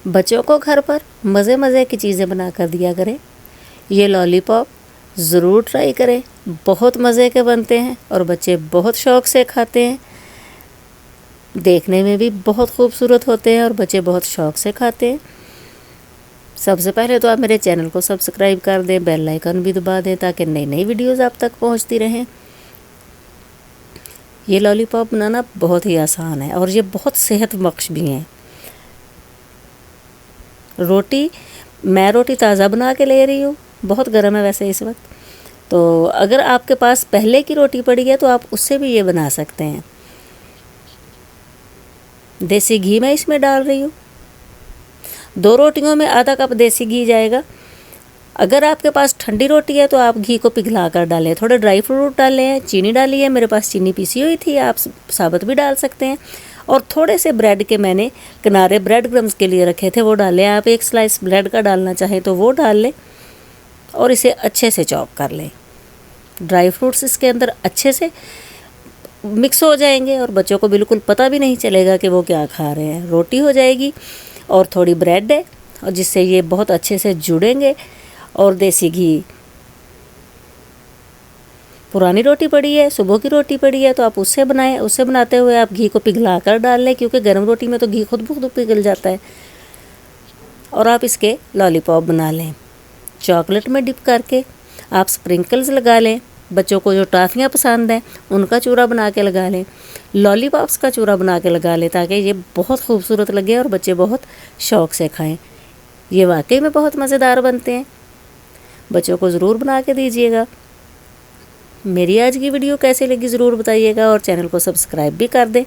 بچوں کو گھر پر مزے مزے کی چیزیں بنا کر دیا کریں۔ یہ لالی پاپ ضرور ٹرائی کریں، بہت مزے کے بنتے ہیں اور بچے بہت شوق سے کھاتے ہیں۔ دیکھنے میں بھی بہت خوبصورت ہوتے ہیں اور بچے بہت شوق سے کھاتے ہیں۔ سب سے پہلے تو آپ میرے چینل کو سبسکرائب کر دیں، بیل آئیکن بھی دبا دیں تاکہ نئی نئی ویڈیوز آپ تک پہنچتی رہیں۔ یہ لالی پاپ بنانا بہت ہی آسان ہے اور یہ بہت صحت بخش بھی ہیں۔ میں روٹی تازہ بنا کے لے رہی ہوں، بہت گرم ہے ویسے اس وقت، تو اگر آپ کے پاس پہلے کی روٹی پڑی ہے تو آپ اس سے بھی یہ بنا سکتے ہیں۔ دیسی گھی میں اس میں ڈال رہی ہوں، 2 روٹیوں میں آدھا کپ دیسی گھی جائے گا۔ اگر آپ کے پاس ٹھنڈی روٹی ہے تو آپ گھی کو پگھلا کر ڈالیں، تھوڑے ڈرائی فروٹ ڈالیں ہیں، چینی ڈالی ہے، میرے پاس چینی پیسی ہوئی تھی، آپ ثابت بھی ڈال سکتے ہیں، اور تھوڑے سے بریڈ کے میں نے کنارے بریڈ کرمز کے لیے رکھے تھے وہ ڈالیں۔ آپ 1 سلائس بریڈ کا ڈالنا چاہیں تو وہ ڈال لیں اور اسے اچھے سے چاپ کر لیں۔ ڈرائی فروٹس اس کے اندر اچھے سے مکس ہو جائیں گے اور بچوں کو بالکل پتہ بھی نہیں چلے گا کہ وہ کیا کھا رہے ہیں۔ روٹی ہو جائے گی اور تھوڑی بریڈ ہے اور جس سے یہ بہت اچھے سے جڑیں گے، اور دیسی گھی۔ پرانی روٹی پڑی ہے، صبح کی روٹی پڑی ہے تو آپ اس سے بنائیں، اس سے بناتے ہوئے آپ گھی کو پگھلا کر ڈال لیں، کیونکہ گرم روٹی میں تو گھی خود بخود پگھل جاتا ہے، اور آپ اس کے لالی پاپ بنا لیں۔ چاکلیٹ میں ڈپ کر کے آپ سپرنکلز لگا لیں، بچوں کو جو ٹافیاں پسند ہیں ان کا چورا بنا کے لگا لیں، لالی پاپس کا چورا بنا کے لگا لیں تاکہ یہ بہت خوبصورت لگے اور بچے بہت شوق سے کھائیں۔ یہ واقعی میں بہت مزیدار بنتے ہیں، بچوں کو ضرور بنا کے دیجیے گا۔ میری آج کی ویڈیو کیسے لگی ضرور بتائیے گا اور چینل کو سبسکرائب بھی کر دیں۔